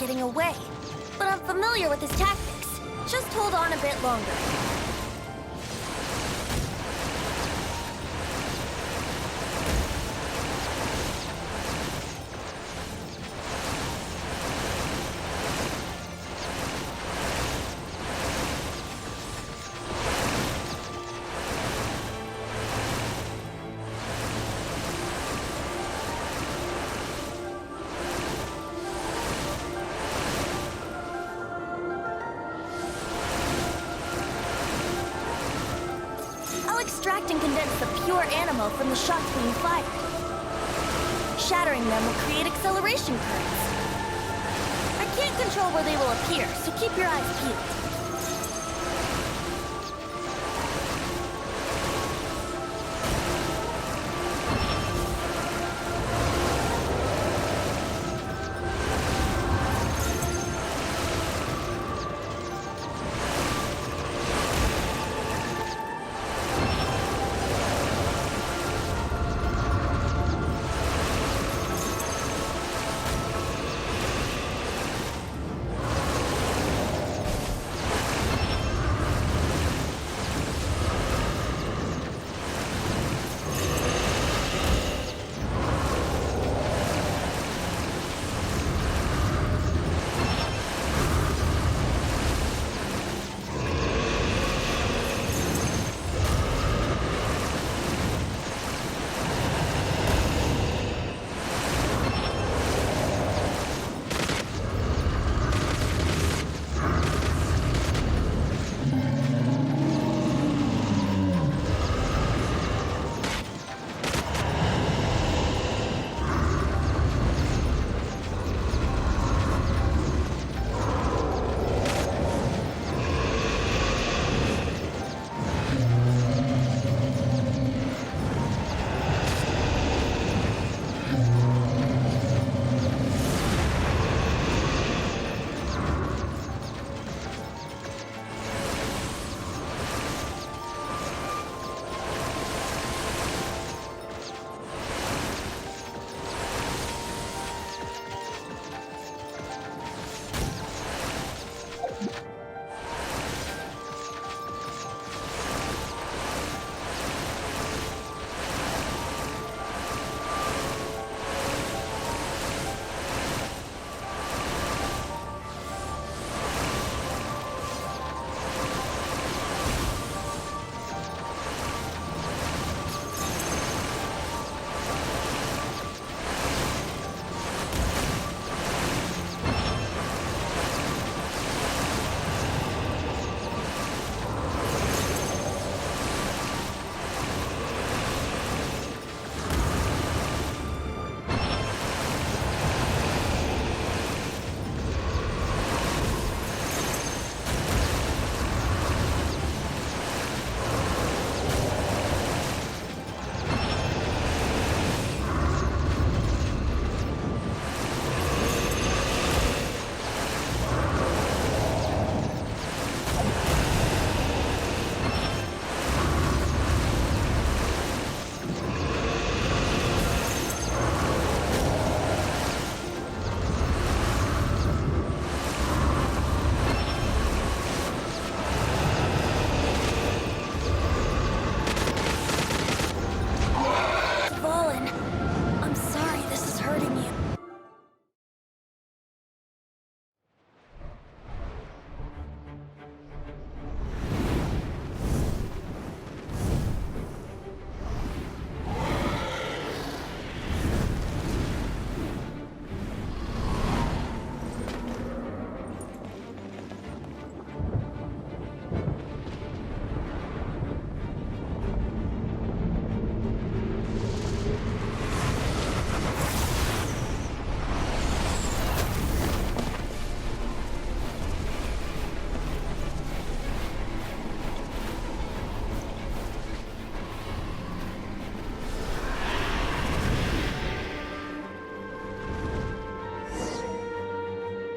getting away. But I'm familiar with his tactics. Just hold on a bit longer. Extract and condense the pure animo from the shots being fired. Shattering them will create acceleration currents. I can't control where they will appear, so keep your eyes peeled.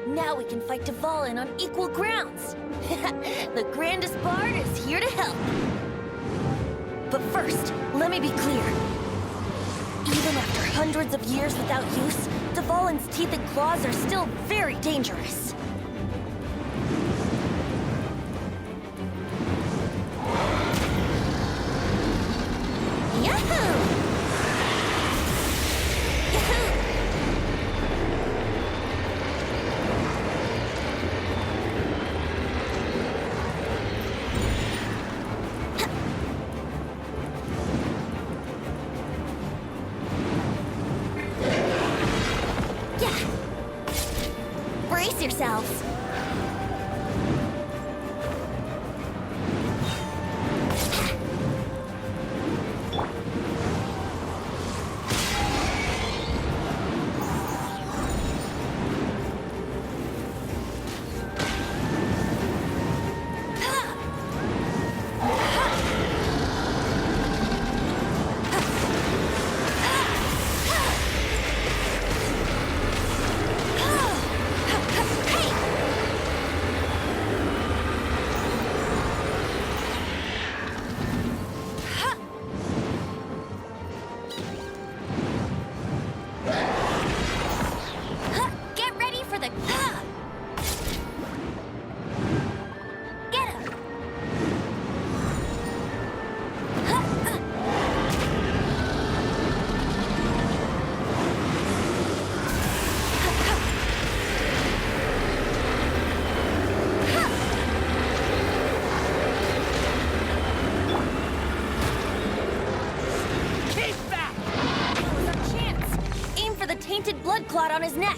Now we can fight Devali on equal grounds. The grandest bard is here to help. But first, let me be clear. Even after hundreds of years without use, Fallen's teeth and claws are still very dangerous. Yahoo! Yahoo! Brace yourselves. Tainted blood clot on his neck.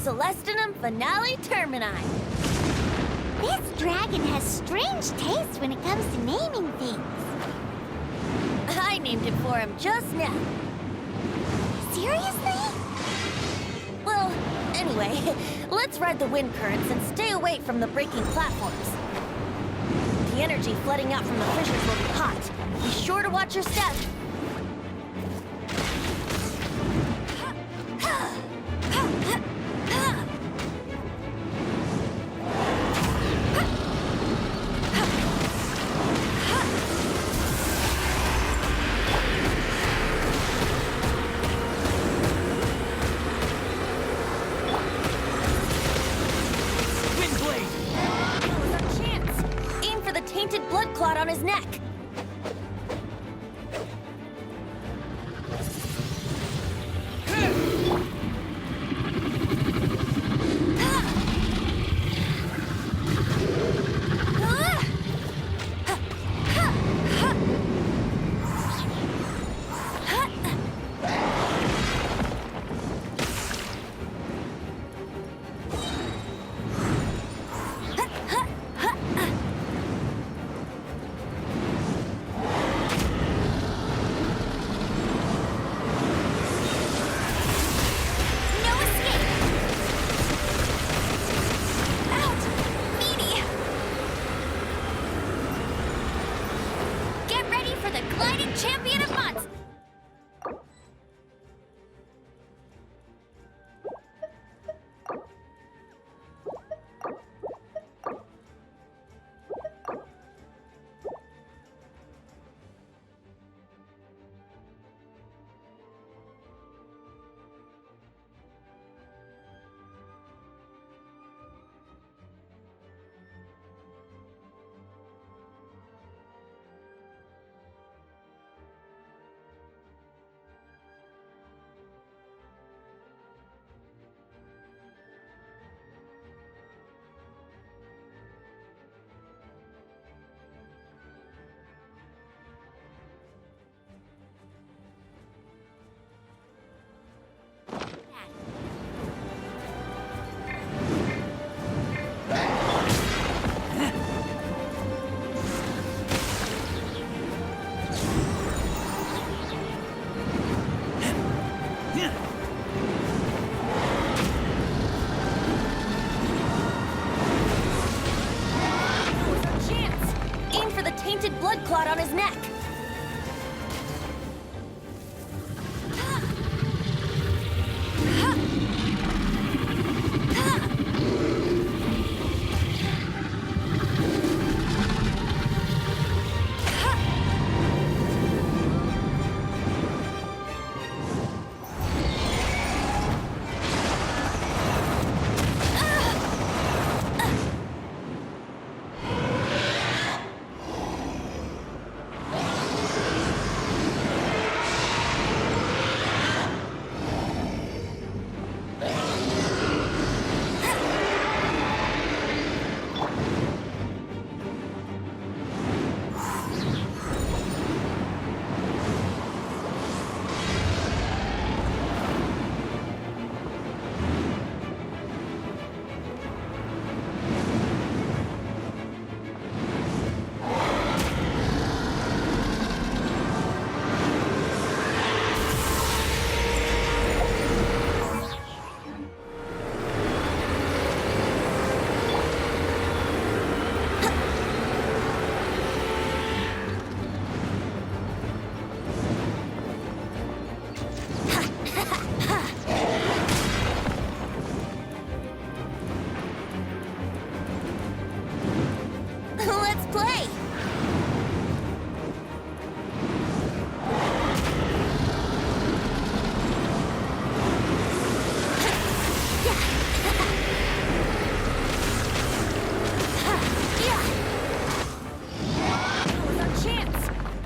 Celestinum Finale Termini. This dragon has strange taste when it comes to naming things. I named it for him just now. Seriously? Well, anyway, let's ride the wind currents and stay away from the breaking platforms. The energy flooding out from the fissures will be hot. Be sure to watch your step. Tainted blood clot on his neck. clot on his neck. Let's play! That was our chance!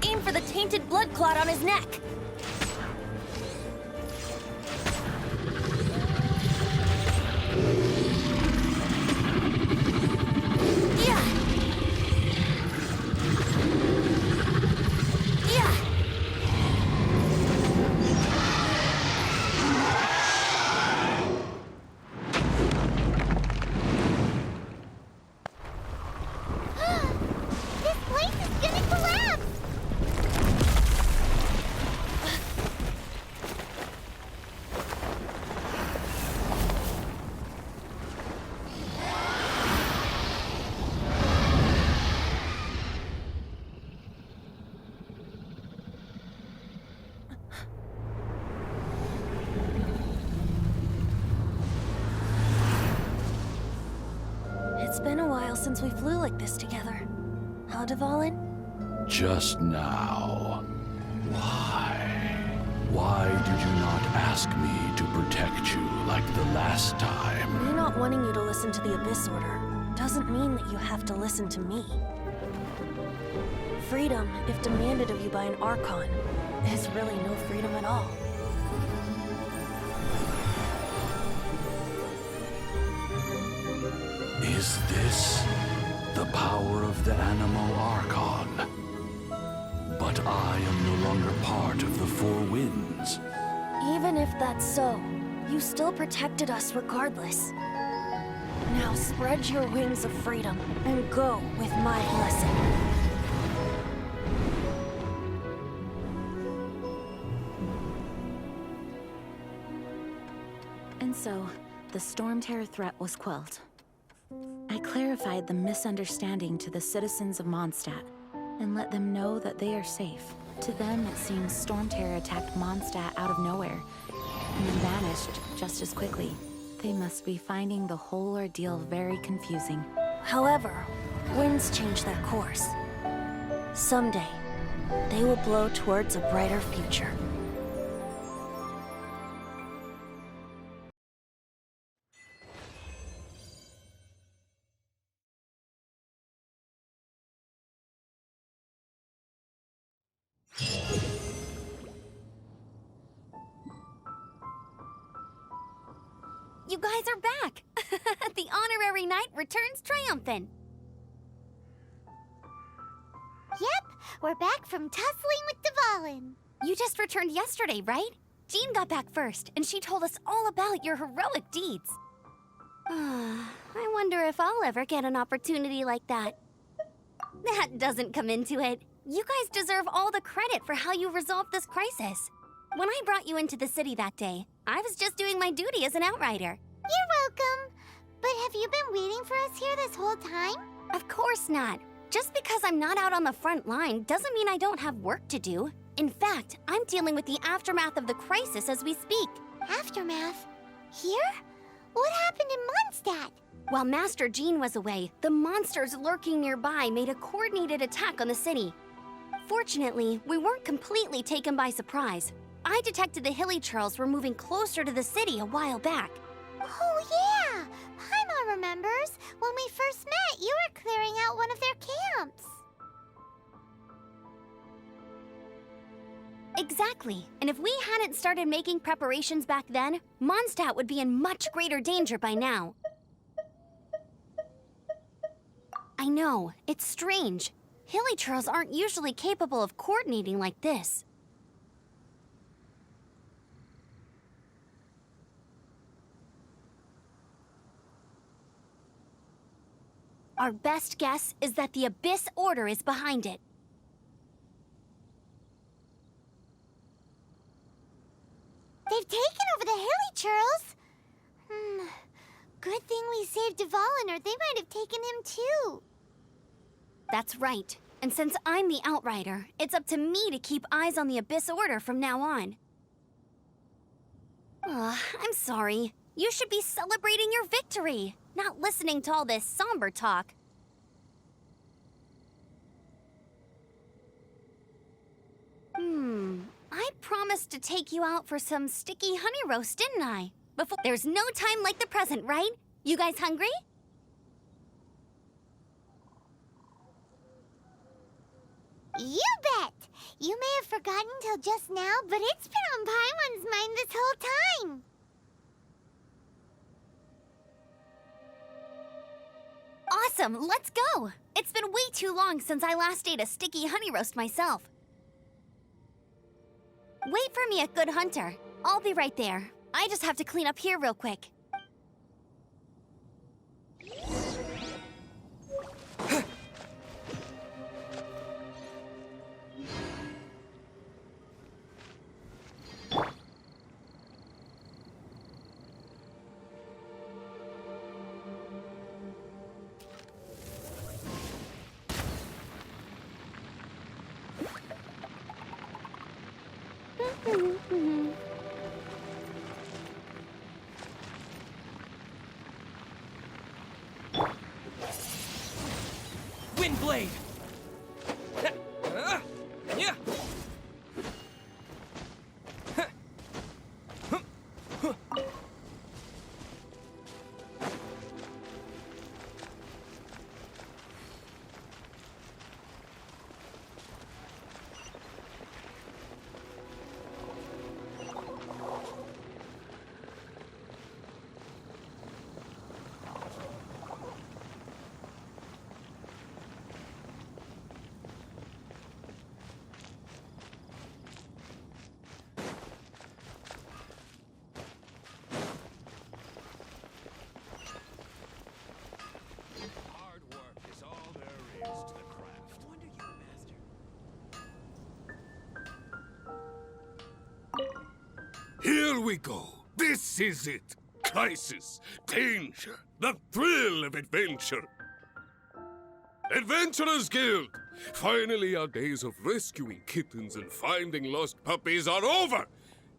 Aim for the tainted blood clot on his neck! This place is gonna collapse! It's been a while since we flew like this together. Huh, Devali? Just now. Why? Why did you not ask me to protect you like the last time? Me not wanting you to listen to the Abyss Order doesn't mean that you have to listen to me. Freedom, if demanded of you by an Archon, is really no freedom at all. Is this the power of the Animal Archon? But I am no longer part of the Four Winds. Even if that's so, you still protected us regardless. Now spread your wings of freedom and go with my blessing. And so, the Storm Terror threat was quelled. I clarified the misunderstanding to the citizens of Mondstadt and let them know that they are safe. To them, it seems Storm Terror attacked Mondstadt out of nowhere and then vanished just as quickly. They must be finding the whole ordeal very confusing. However, winds change their course. Someday, they will blow towards a brighter future. You guys are back! The honorary knight returns triumphant. Yep, we're back from tussling with Devali. You just returned yesterday, right? Jean got back first, and she told us all about your heroic deeds. I wonder if I'll ever get an opportunity like that. That doesn't come into it. You guys deserve all the credit for how you resolved this crisis. When I brought you into the city that day, I was just doing my duty as an outrider. You're welcome. But have you been waiting for us here this whole time? Of course not. Just because I'm not out on the front line doesn't mean I don't have work to do. In fact, I'm dealing with the aftermath of the crisis as we speak. Aftermath? Here? What happened in Mondstadt? While Master Jean was away, the monsters lurking nearby made a coordinated attack on the city. Fortunately, we weren't completely taken by surprise. I detected the Hilly Churls were moving closer to the city a while back. Oh, yeah! Paimon remembers. When we first met, you were clearing out one of their camps. Exactly. And if we hadn't started making preparations back then, Mondstadt would be in much greater danger by now. I know, it's strange. Hilly Churls aren't usually capable of coordinating like this. Our best guess is that the Abyss Order is behind it. They've taken over the Hilly Churls. Good thing we saved Devali, or they might have taken him too. That's right. And since I'm the Outrider, it's up to me to keep eyes on the Abyss Order from now on. I'm sorry. You should be celebrating your victory, not listening to all this somber talk. I promised to take you out for some sticky honey roast, didn't I? There's no time like the present, right? You guys hungry? You bet! You may have forgotten till just now, but it's been on Paimon's mind this whole time. Awesome, let's go! It's been way too long since I last ate a sticky honey roast myself. Wait for me at Good Hunter. I'll be right there. I just have to clean up here real quick. Windblade! Yeah! Here we go. This is it. Crisis, danger, the thrill of adventure. Adventurers Guild! Finally, our days of rescuing kittens and finding lost puppies are over.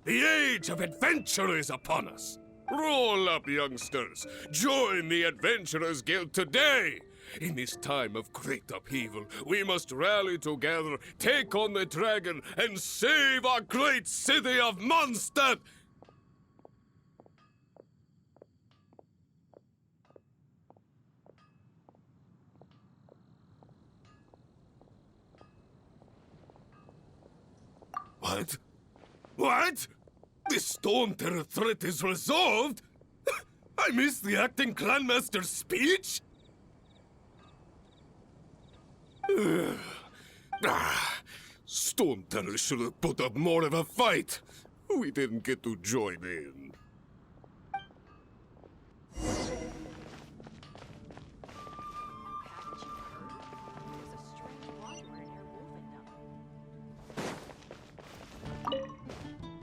The age of adventure is upon us. Roll up, youngsters. Join the Adventurers Guild today. In this time of great upheaval, we must rally together, take on the dragon, and save our great city of Mondstadt! What? What? The Storm Terror threat is resolved? I missed the acting clanmaster's speech? Storm Terror should have put up more of a fight. We didn't get to join in.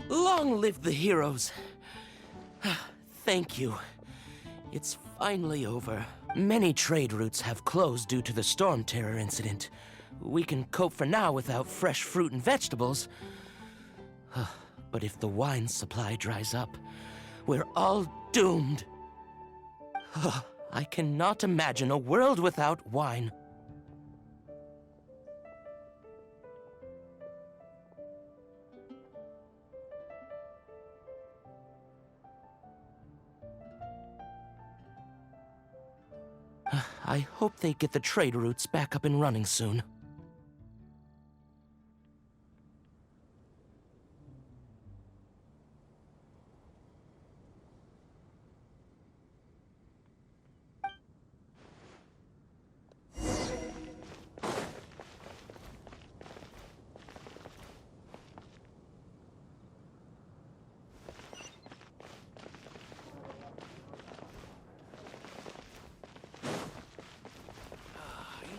Long live the heroes. Thank you. It's finally over. Many trade routes have closed due to the Storm Terror incident. We can cope for now without fresh fruit and vegetables. But if the wine supply dries up, we're all doomed. I cannot imagine a world without wine. I hope they get the trade routes back up and running soon.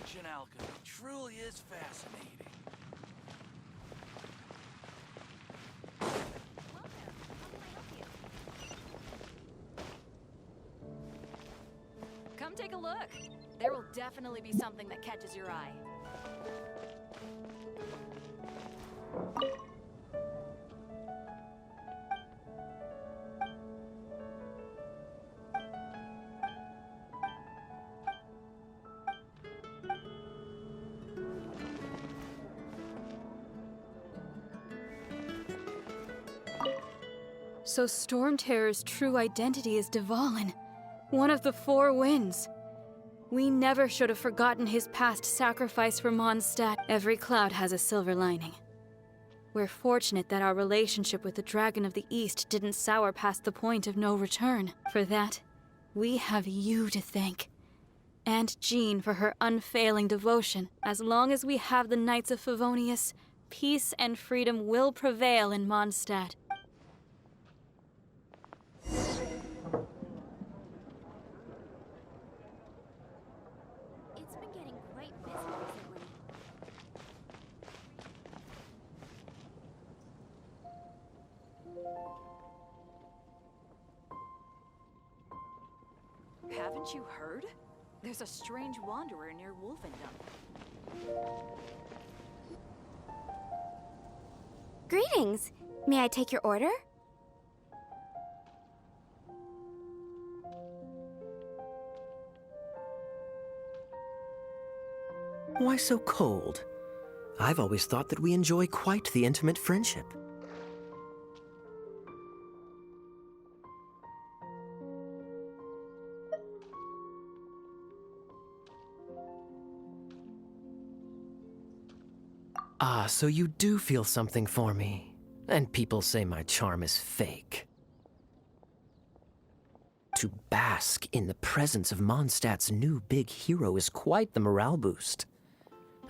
Ancient alchemy truly is fascinating. Come take a look. There will definitely be something that catches your eye. So Storm Terror's true identity is Devali, one of the Four Winds. We never should have forgotten his past sacrifice for Mondstadt. Every cloud has a silver lining. We're fortunate that our relationship with the Dragon of the East didn't sour past the point of no return. For that, we have you to thank. And Jean for her unfailing devotion. As long as we have the Knights of Favonius, peace and freedom will prevail in Mondstadt. It's been getting quite busy recently. Haven't you heard? There's a strange wanderer near Wolfendom. Greetings. May I take your order? Why so cold? I've always thought that we enjoy quite the intimate friendship. Ah, so you do feel something for me. And people say my charm is fake. To bask in the presence of Mondstadt's new big hero is quite the morale boost.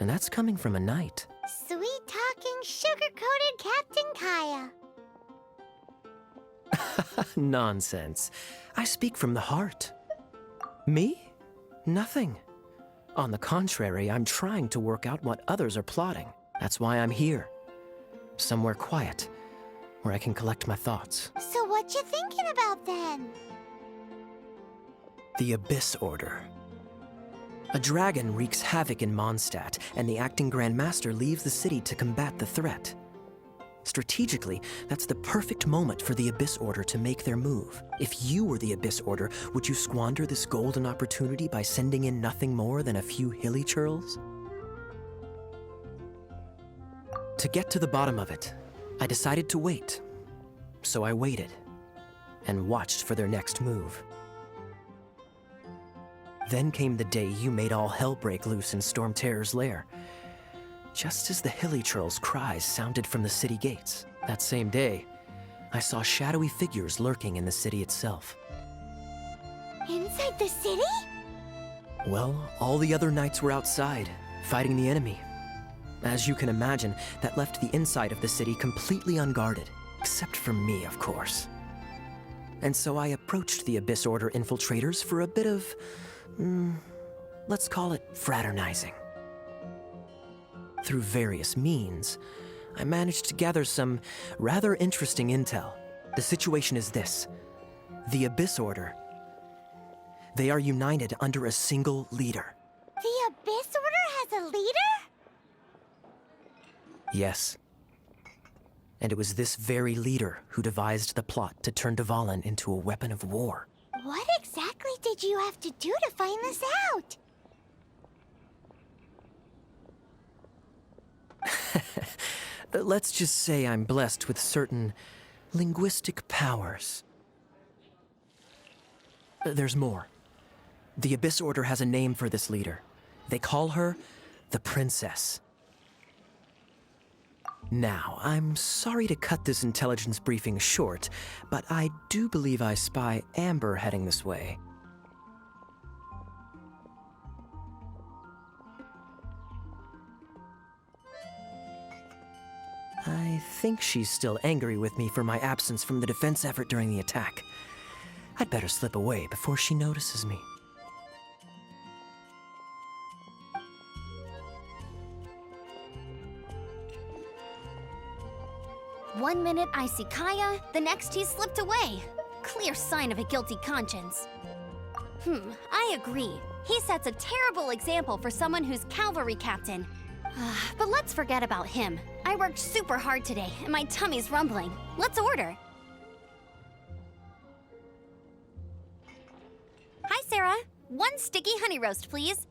And that's coming from a knight. Sweet-talking, sugar-coated Captain Kaya. Nonsense. I speak from the heart. Me? Nothing. On the contrary, I'm trying to work out what others are plotting. That's why I'm here. Somewhere quiet, where I can collect my thoughts. So what you thinking about then? The Abyss Order. A dragon wreaks havoc in Mondstadt, and the acting Grand Master leaves the city to combat the threat. Strategically, that's the perfect moment for the Abyss Order to make their move. If you were the Abyss Order, would you squander this golden opportunity by sending in nothing more than a few hilly churls? To get to the bottom of it, I decided to wait. So I waited, and watched for their next move. Then came the day you made all hell break loose in Storm Terror's lair. Just as the hilly churls' cries sounded from the city gates. That same day, I saw shadowy figures lurking in the city itself. Inside the city? Well, all the other knights were outside, fighting the enemy. As you can imagine, that left the inside of the city completely unguarded. Except for me, of course. And so I approached the Abyss Order infiltrators for a bit of... let's call it fraternizing. Through various means, I managed to gather some rather interesting intel. The situation is this. The Abyss Order They are united under a single leader. The Abyss Order has a leader? Yes. And it was this very leader who devised the plot to turn Devali into a weapon of war. What exactly did you have to do to find this out? Let's just say I'm blessed with certain linguistic powers. There's more. The Abyss Order has a name for this leader. They call her the Princess. Now, I'm sorry to cut this intelligence briefing short, but I do believe I spy Amber heading this way. I think she's still angry with me for my absence from the defense effort during the attack. I'd better slip away before she notices me. One minute I see Kaya, the next he slipped away. Clear sign of a guilty conscience. I agree. He sets a terrible example for someone who's cavalry captain. But let's forget about him. I worked super hard today, and my tummy's rumbling. Let's order. Hi, Sarah. 1 sticky honey roast, please.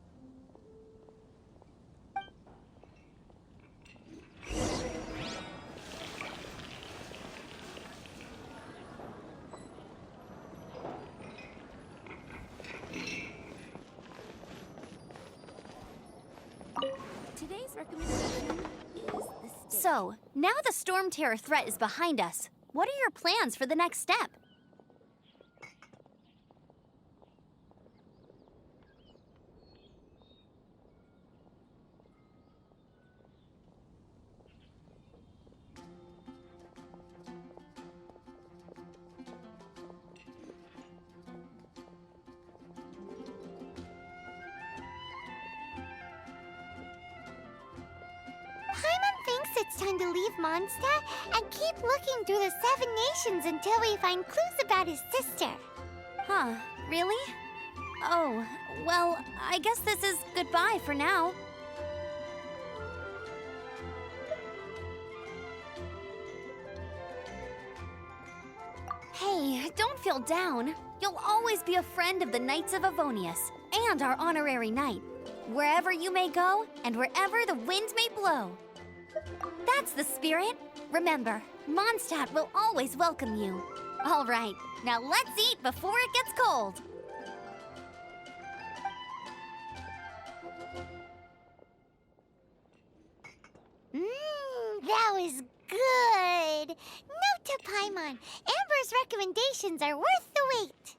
Today's recommendation is the steak. So, now the Storm Terror threat is behind us. What are your plans for the next step? Paimon thinks it's time to leave Mondstadt and keep looking through the 7 nations until we find clues about his sister. Huh, really? Oh, well, I guess this is goodbye for now. Hey, don't feel down. You'll always be a friend of the Knights of Avonius, and our honorary knight. Wherever you may go, and wherever the wind may blow. That's the spirit. Remember, Mondstadt will always welcome you. All right, now let's eat before it gets cold. That was good. Note to Paimon, Amber's recommendations are worth the wait.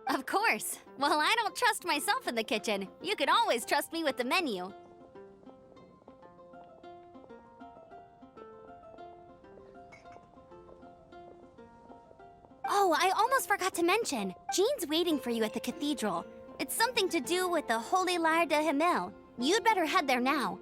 Of course. Well, I don't trust myself in the kitchen. You can always trust me with the menu. Oh, I almost forgot to mention. Jean's waiting for you at the cathedral. It's something to do with the Holy Lyre de Himmel. You'd better head there now.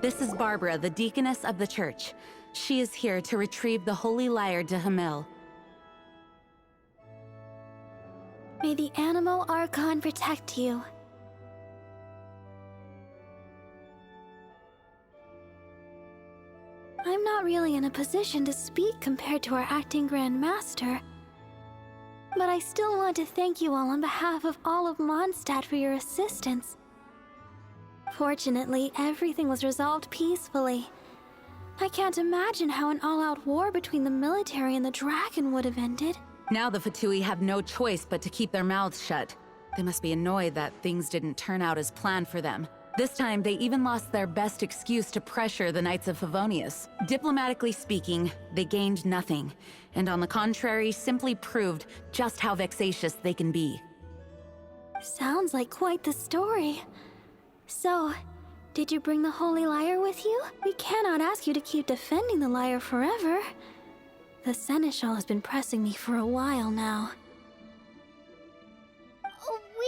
This is Barbara, the deaconess of the church. She is here to retrieve the holy lyre to Hamil. May the Animo Archon protect you. I'm not really in a position to speak compared to our acting Grand Master, but I still want to thank you all on behalf of all of Mondstadt for your assistance. Fortunately, everything was resolved peacefully. I can't imagine how an all-out war between the military and the dragon would have ended. Now the Fatui have no choice but to keep their mouths shut. They must be annoyed that things didn't turn out as planned for them. This time, they even lost their best excuse to pressure the Knights of Favonius. Diplomatically speaking, they gained nothing, and on the contrary, simply proved just how vexatious they can be. Sounds like quite the story. So, did you bring the Holy Lyre with you? We cannot ask you to keep defending the lyre forever. The Seneschal has been pressing me for a while now. We,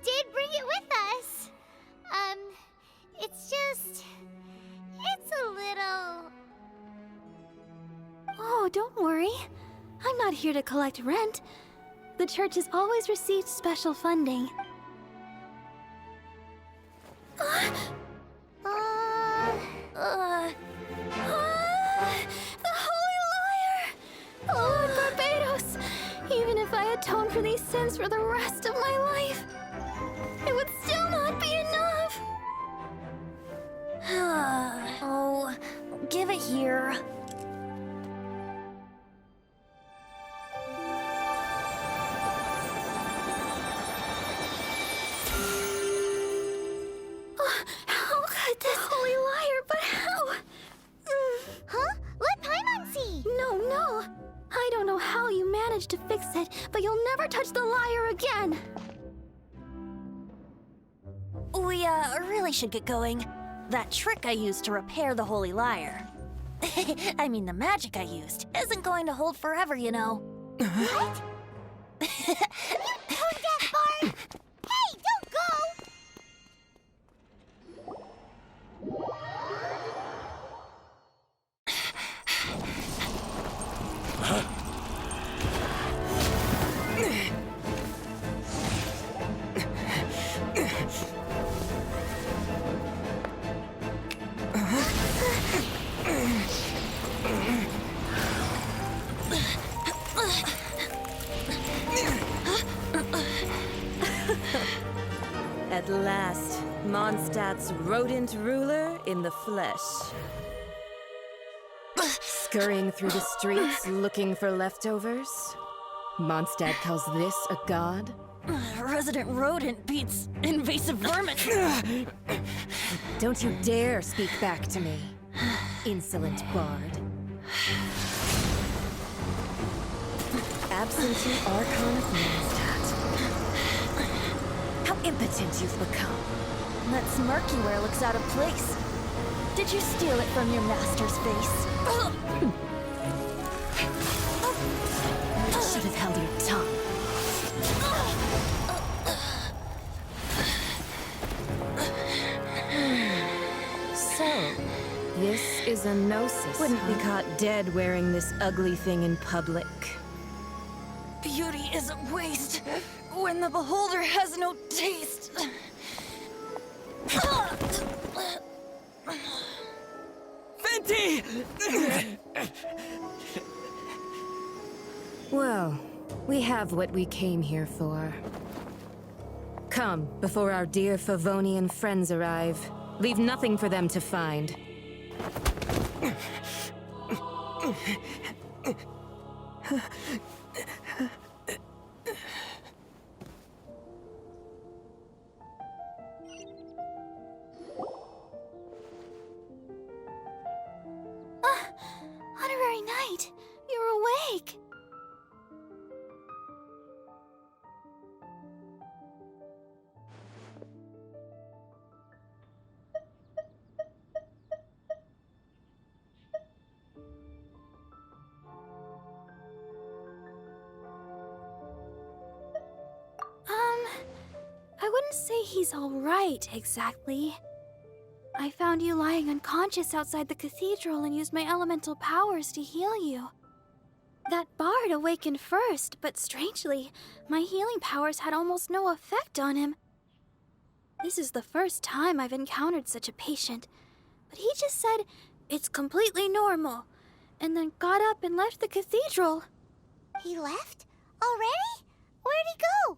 did bring it with us. It's a little... Oh, don't worry. I'm not here to collect rent. The church has always received special funding. The Holy Lyre! Lord Barbados! Even if I atone for these sins for the rest of my life, it would still not be enough! Oh, give it here. How could this Holy Lyre, but how? Huh? Let Paimon see! No. I don't know how you managed to fix it, but you'll never touch the lyre again! We, really should get going. That trick I used to repair the Holy Lyre. I mean, the magic I used isn't going to hold forever, you know. What? You tone-deaf bard! Hey, don't go! At last, Mondstadt's rodent ruler in the flesh. Scurrying through the streets looking for leftovers? Mondstadt calls this a god? Resident rodent beats invasive vermin. Don't you dare speak back to me, insolent bard. Absentee Archon of Mondstadt. How impotent you've become. That smirky wear looks out of place. Did you steal it from your master's face? You should have held your tongue. So, this is a gnosis. Wouldn't be caught dead wearing this ugly thing in public. Beauty is a waste when the beholder has no taste. Fenty! Well, we have what we came here for. Come, before our dear Favonian friends arrive. Leave nothing for them to find. Honorary Knight, you're awake! I wouldn't say he's all right, exactly. I found you lying unconscious outside the cathedral and used my elemental powers to heal you. That bard awakened first, but strangely, my healing powers had almost no effect on him. This is the first time I've encountered such a patient, but he just said it's completely normal, and then got up and left the cathedral. He left? Already? Where'd he go?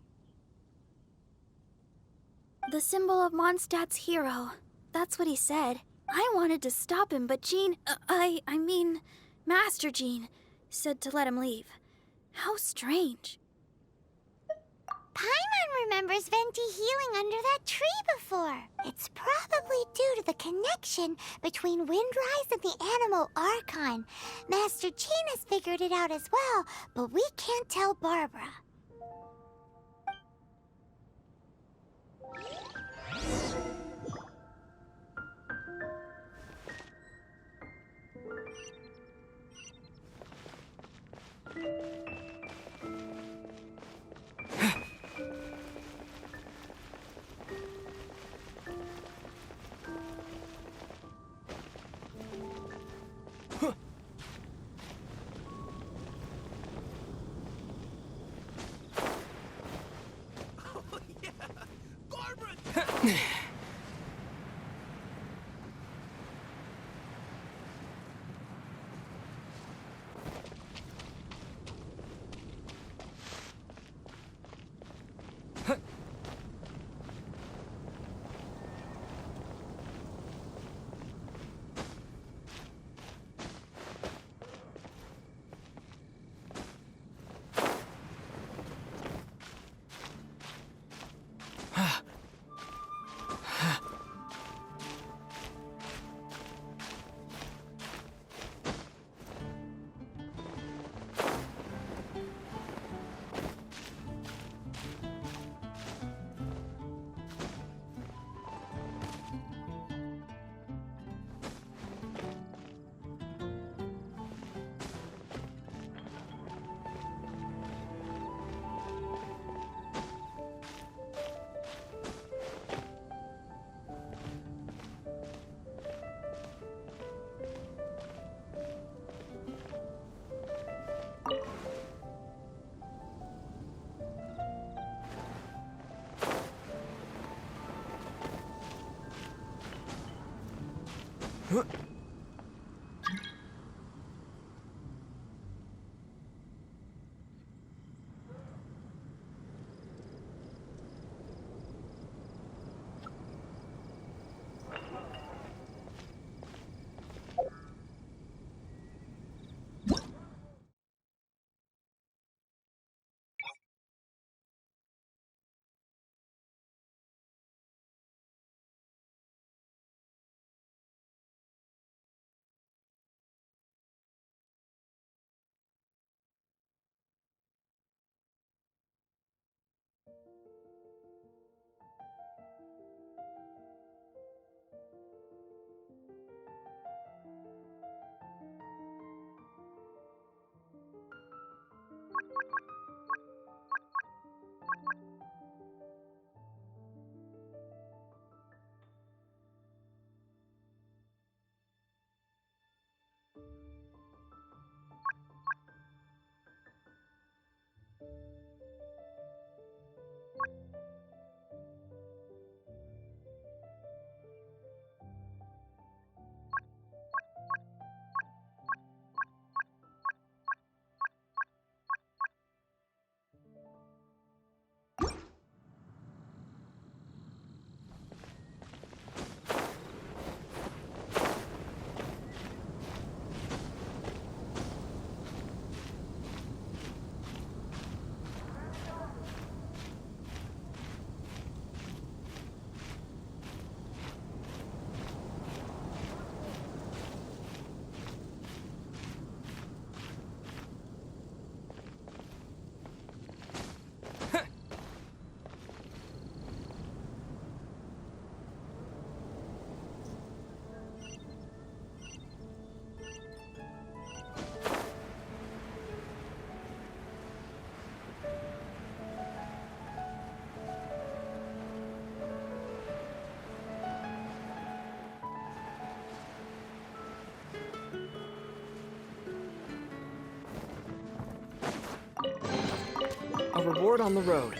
The symbol of Mondstadt's hero. That's what he said. I wanted to stop him, but Jean, I mean, Master Jean, said to let him leave. How strange. Paimon remembers Venti healing under that tree before. It's probably due to the connection between Windrise and the Animal Archon. Master Jean has figured it out as well, but we can't tell Barbara. sword on the road.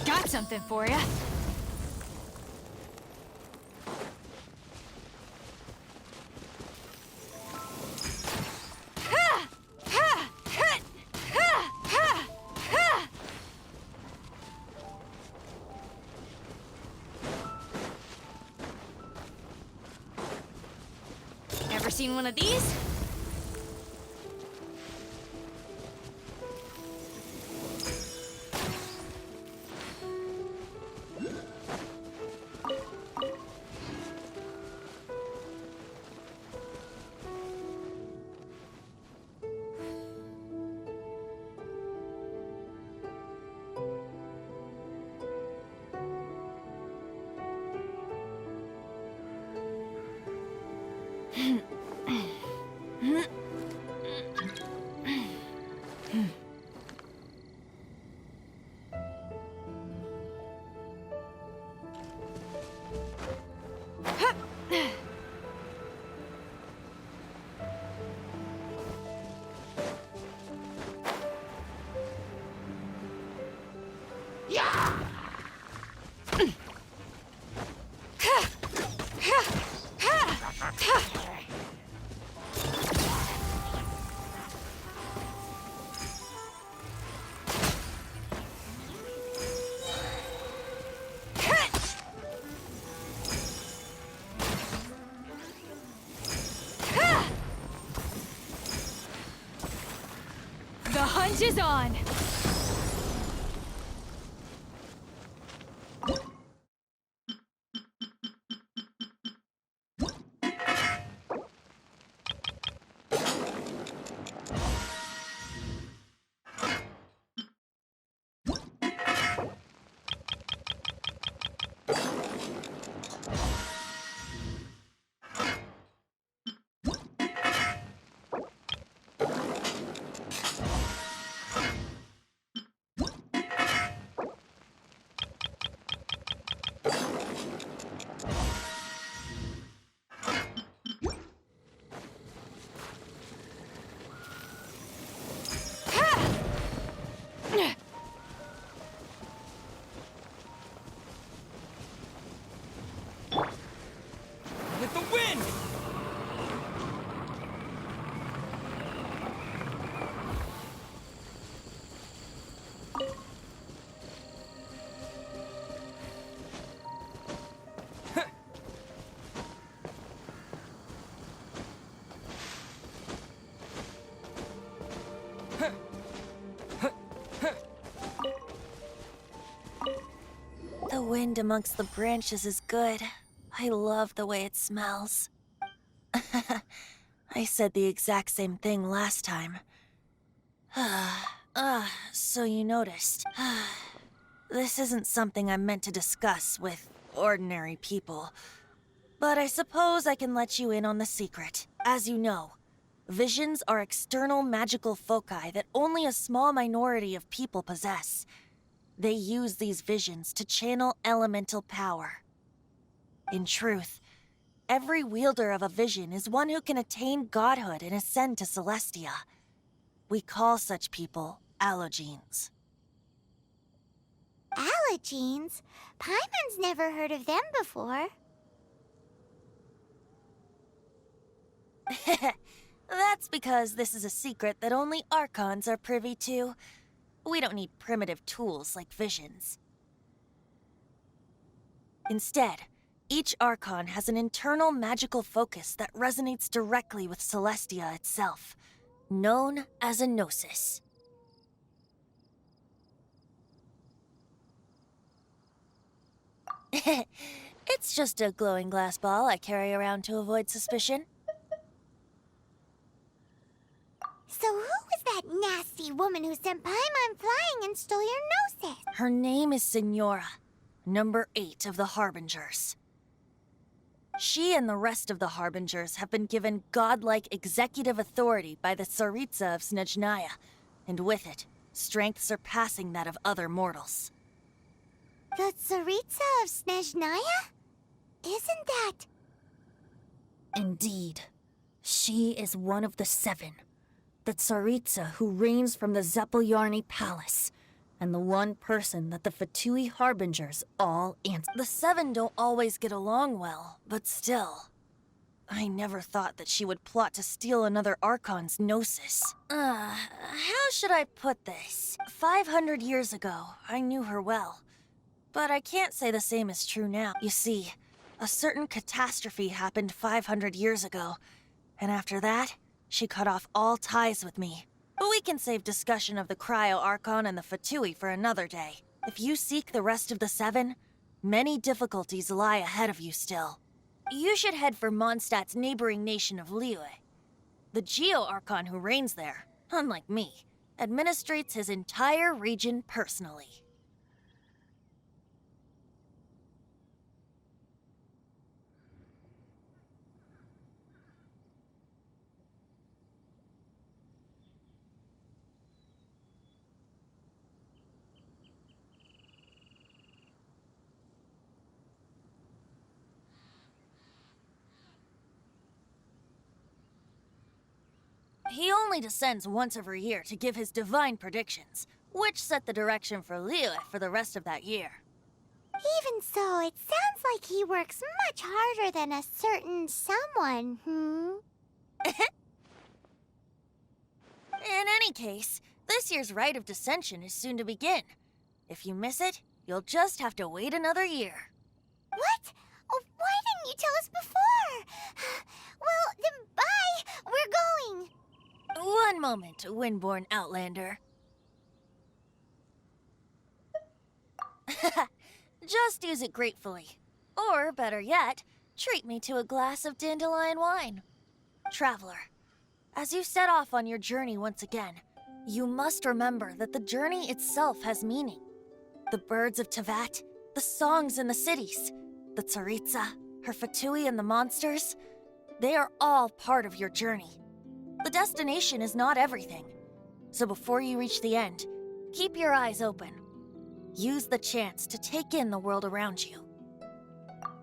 Got something for ya. Ever seen one of these? The hunt is on! With the wind! The wind amongst the branches is good. I love the way it smells. I said the exact same thing last time. So you noticed. This isn't something I'm meant to discuss with ordinary people. But I suppose I can let you in on the secret. As you know, visions are external magical foci that only a small minority of people possess. They use these visions to channel elemental power. In truth, every wielder of a vision is one who can attain godhood and ascend to Celestia. We call such people allogenes. Allogenes? Paimon's never heard of them before. That's because this is a secret that only Archons are privy to. We don't need primitive tools like visions. Instead, each Archon has an internal magical focus that resonates directly with Celestia itself, known as a Gnosis. It's just a glowing glass ball I carry around to avoid suspicion. So who was that nasty woman who sent Paimon flying and stole your Gnosis? Her name is Signora, number 8 of the Harbingers. She and the rest of the Harbingers have been given godlike executive authority by the Tsaritsa of Snezhnaya, and with it, strength surpassing that of other mortals. The Tsaritsa of Snezhnaya? Isn't that... Indeed. She is one of the 7. The Tsaritsa who reigns from the Zeppeljärni Palace, and the one person that the Fatui Harbingers all answer. The 7 don't always get along well, but still. I never thought that she would plot to steal another Archon's Gnosis. How should I put this? 500 years ago, I knew her well. But I can't say the same is true now. You see, a certain catastrophe happened 500 years ago, and after that, she cut off all ties with me. But we can save discussion of the Cryo Archon and the Fatui for another day. If you seek the rest of the 7, many difficulties lie ahead of you still. You should head for Mondstadt's neighboring nation of Liyue. The Geo Archon who reigns there, unlike me, administrates his entire region personally. He only descends once every year to give his divine predictions, which set the direction for Liyue for the rest of that year. Even so, it sounds like he works much harder than a certain someone, In any case, this year's Rite of Descension is soon to begin. If you miss it, you'll just have to wait another year. What? Oh, why didn't you tell us before? Well, then bye! We're going! One moment, Windborn Outlander. Just use it gratefully. Or, better yet, treat me to a glass of dandelion wine. Traveler, as you set off on your journey once again, you must remember that the journey itself has meaning. The birds of Tevat, the songs in the cities, the Tsaritsa, her Fatui and the monsters, they are all part of your journey. The destination is not everything. So before you reach the end, keep your eyes open. Use the chance to take in the world around you.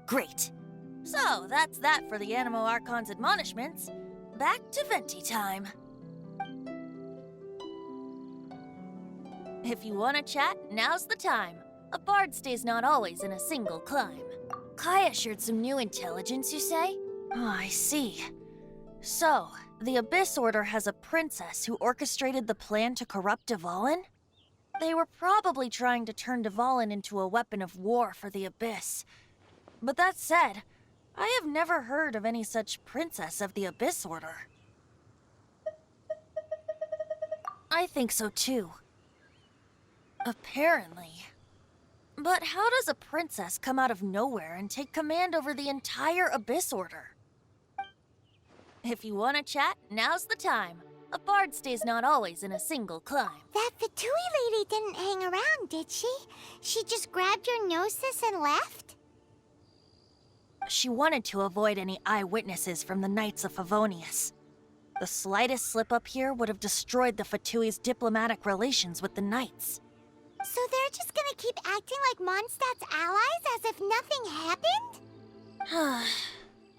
Great. So that's that for the Animo Archon's admonishments. Back to Venti time. If you want to chat, now's the time. A bard stays not always in a single climb. Kaya shared some new intelligence, you say? Oh, I see. So, the Abyss Order has a princess who orchestrated the plan to corrupt Devali? They were probably trying to turn Devali into a weapon of war for the Abyss. But that said, I have never heard of any such princess of the Abyss Order. I think so too. Apparently. But how does a princess come out of nowhere and take command over the entire Abyss Order? If you want to chat, now's the time. A bard stays not always in a single climb. That Fatui lady didn't hang around, did she? She just grabbed your Gnosis and left? She wanted to avoid any eyewitnesses from the Knights of Favonius. The slightest slip-up here would have destroyed the Fatui's diplomatic relations with the Knights. So they're just gonna keep acting like Mondstadt's allies as if nothing happened?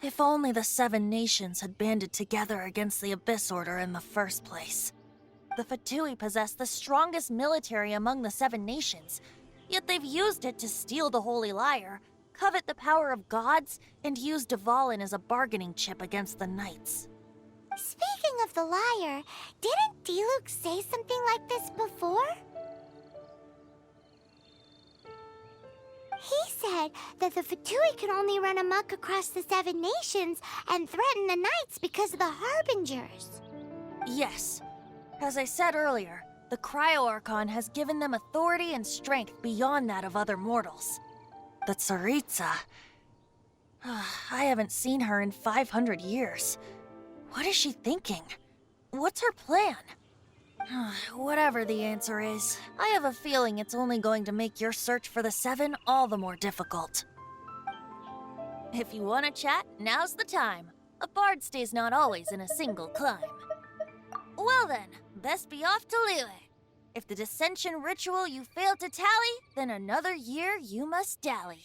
If only the 7 nations had banded together against the Abyss Order in the first place. The Fatui possess the strongest military among the 7 nations, yet they've used it to steal the Holy Lyre, covet the power of gods, and use Devali as a bargaining chip against the Knights. Speaking of the lyre, didn't Diluc say something like this before? He said that the Fatui can only run amok across the 7 nations and threaten the knights because of the Harbingers. Yes. As I said earlier, the Cryo-Archon has given them authority and strength beyond that of other mortals. The Tsaritsa... I haven't seen her in 500 years. What is she thinking? What's her plan? Whatever the answer is, I have a feeling it's only going to make your search for the 7 all the more difficult. If you want to chat, now's the time. A bard stays not always in a single climb. Well then, best be off to Liyue. If the dissension ritual you failed to tally, then another year you must dally.